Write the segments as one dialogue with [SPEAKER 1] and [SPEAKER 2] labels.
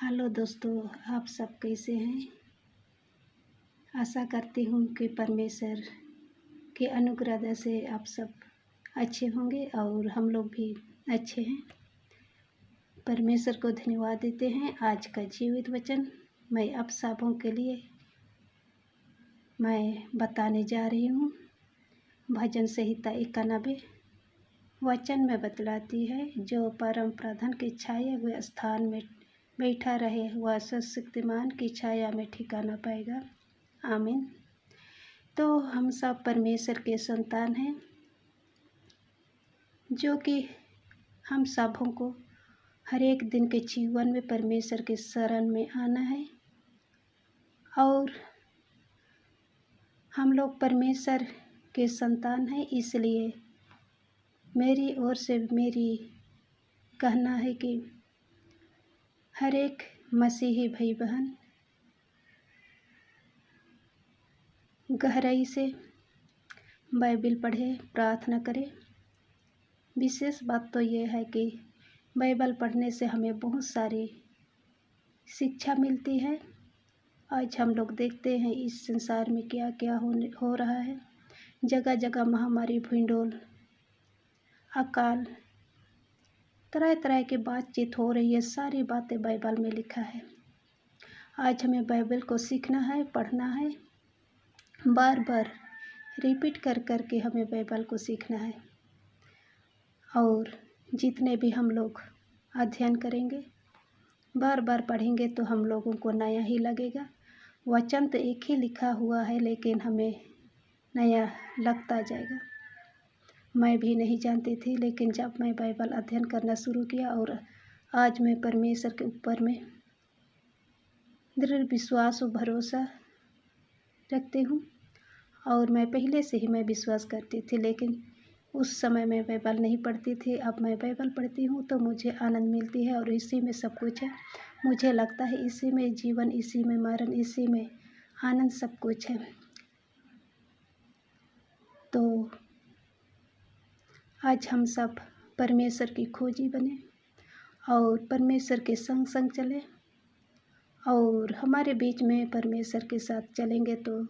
[SPEAKER 1] Hello दोस्तों, आप सब कैसे हैं। आशा करती हूँ कि परमेश्वर के अनुग्रह से आप सब अच्छे होंगे और हम लोग भी अच्छे हैं। परमेश्वर को धन्यवाद देते हैं। आज का जीवित वचन मैं आप सबों के लिए मैं बताने जा रही हूँ। भजन संहिता 91 वचन में बतलाती है, जो परम प्रधान के छाए हुए स्थान में बैठा रहे वह सर्वशक्तिमान की छाया में ठिकाना पाएगा। आमीन। तो हम सब परमेश्वर के संतान हैं, जो कि हम सबों को हर एक दिन के जीवन में परमेश्वर के शरण में आना है। और हम लोग परमेश्वर के संतान हैं, इसलिए मेरी ओर से मेरी कहना है कि हर एक मसीही भाई बहन गहराई से बाइबल पढ़े, प्रार्थना करें। विशेष बात तो ये है कि बाइबल पढ़ने से हमें बहुत सारी शिक्षा मिलती है। आज हम लोग देखते हैं इस संसार में क्या क्या हो रहा है। जगह जगह महामारी, भूंडोल, अकाल, तरह तरह की बातचीत हो रही है। सारी बातें बाइबल में लिखा है। आज हमें बाइबल को सीखना है, पढ़ना है, बार बार रिपीट कर कर के हमें बाइबल को सीखना है। और जितने भी हम लोग अध्ययन करेंगे, बार बार पढ़ेंगे, तो हम लोगों को नया ही लगेगा। वचन तो एक ही लिखा हुआ है, लेकिन हमें नया लगता जाएगा। मैं भी नहीं जानती थी, लेकिन जब मैं बाइबल अध्ययन करना शुरू किया और आज मैं परमेश्वर के ऊपर में दृढ़ विश्वास और भरोसा रखती हूँ। और मैं पहले से ही मैं विश्वास करती थी, लेकिन उस समय मैं बाइबल नहीं पढ़ती थी। अब मैं बाइबल पढ़ती हूँ तो मुझे आनंद मिलती है, और इसी में सब कुछ है। मुझे लगता है इसी में जीवन, इसी में मरण, इसी में आनंद सब कुछ है। तो आज हम सब परमेश्वर की खोजी बने और परमेश्वर के संग संग चले, और हमारे बीच में परमेश्वर के साथ चलेंगे तो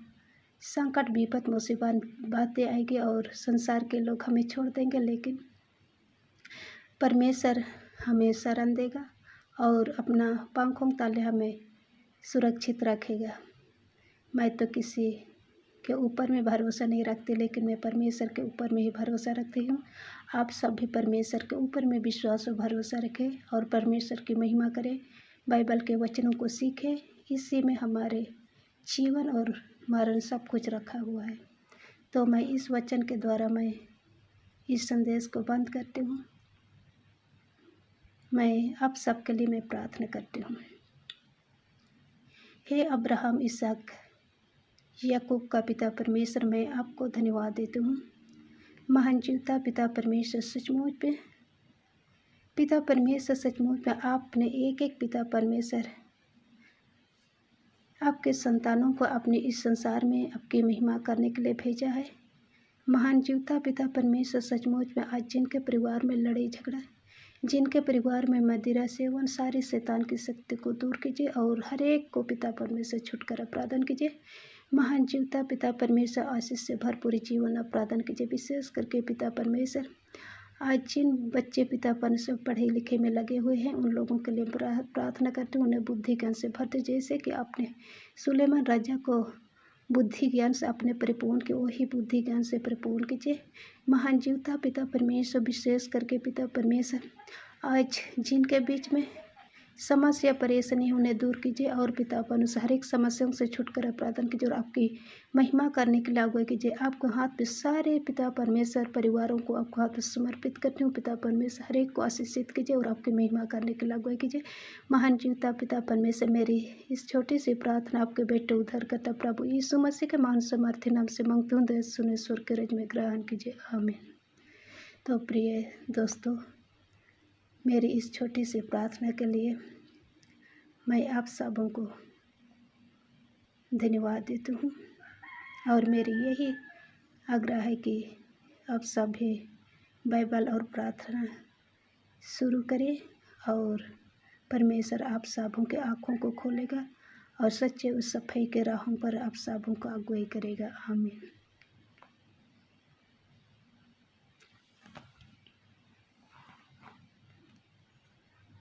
[SPEAKER 1] संकट, विपत, मुसीबत, बातें आएगी और संसार के लोग हमें छोड़ देंगे, लेकिन परमेश्वर हमें शरण देगा और अपना पंखों तले हमें सुरक्षित रखेगा। मैं तो किसी के ऊपर में भरोसा नहीं रखती, लेकिन मैं परमेश्वर के ऊपर में ही भरोसा रखती हूँ। आप सब भी परमेश्वर के ऊपर में विश्वास और भरोसा रखें और परमेश्वर की महिमा करें, बाइबल के वचनों को सीखें। इसी में हमारे जीवन और मरण सब कुछ रखा हुआ है। तो मैं इस वचन के द्वारा मैं इस संदेश को बंद करती हूँ। मैं आप सबके लिए मैं प्रार्थना करती हूँ। हे अब्राहम, इसहाक, याकूब का पिता परमेश्वर, मैं आपको धन्यवाद देती हूँ। महान जीवता पिता परमेश्वर, सचमुच पे पिता परमेश्वर, सचमुच में आपने एक एक पिता परमेश्वर आपके संतानों को अपने इस संसार में आपकी महिमा करने के लिए भेजा है। महान जीवता पिता परमेश्वर, सचमुच में आज जिनके परिवार में लड़ाई झगड़ा, जिनके परिवार में मदिरा सेवन, सारी शैतान की शक्ति को दूर कीजिए और हर एक को पिता परमेश्वर छुटकारा प्रदान कीजिए। महान जीवता पिता परमेश्वर, आशीष से भरपूर जीवन प्रदान कीजिए। विशेष करके पिता परमेश्वर, आज जिन बच्चे पिता परमेश्वर पढ़े लिखे में लगे हुए हैं, उन लोगों के लिए प्रार्थना करते हैं, उन्हें बुद्धि ज्ञान से भरते, जैसे कि आपने सुलेमान राजा को बुद्धि ज्ञान से अपने परिपूर्ण के, वही बुद्धि ज्ञान से परिपूर्ण कीजिए। महान जीवता पिता परमेश्वर, विशेष करके पिता परमेश्वर, आज जिनके बीच में समस्या परेशानी उन्हें दूर कीजिए और पिता परमेश्वर हर एक समस्याओं से छुटकारा प्रदान कीजिए और आपकी महिमा करने के लिए अगुवाई कीजिए। आपको हाथ पे सारे पिता परमेश्वर परिवारों को आपको हाथ पे समर्पित करती हूँ। पिता परमेश्वर हर एक को आशीषित कीजिए और आपकी महिमा करने के लिए अगुवाई कीजिए। महान जीवता पिता परमेश्वर, मेरी इस छोटी सी प्रार्थना आपके बेटे उद्धारकर्ता प्रभु यीशु मसीह के महान समर्थी नाम से मांगती हूँ। दया सुने, स्वर के रज में ग्रहण कीजिए। आमीन। तो प्रिय दोस्तों, मेरी इस छोटी सी प्रार्थना के लिए मैं आप सबों को धन्यवाद देती हूँ, और मेरी यही आग्रह है कि आप सब भी बाइबल और प्रार्थना शुरू करें और परमेश्वर आप सबों के आँखों को खोलेगा और सच्चे उस सफाई के राहों पर आप सबों को अगुवाई करेगा। आमीन।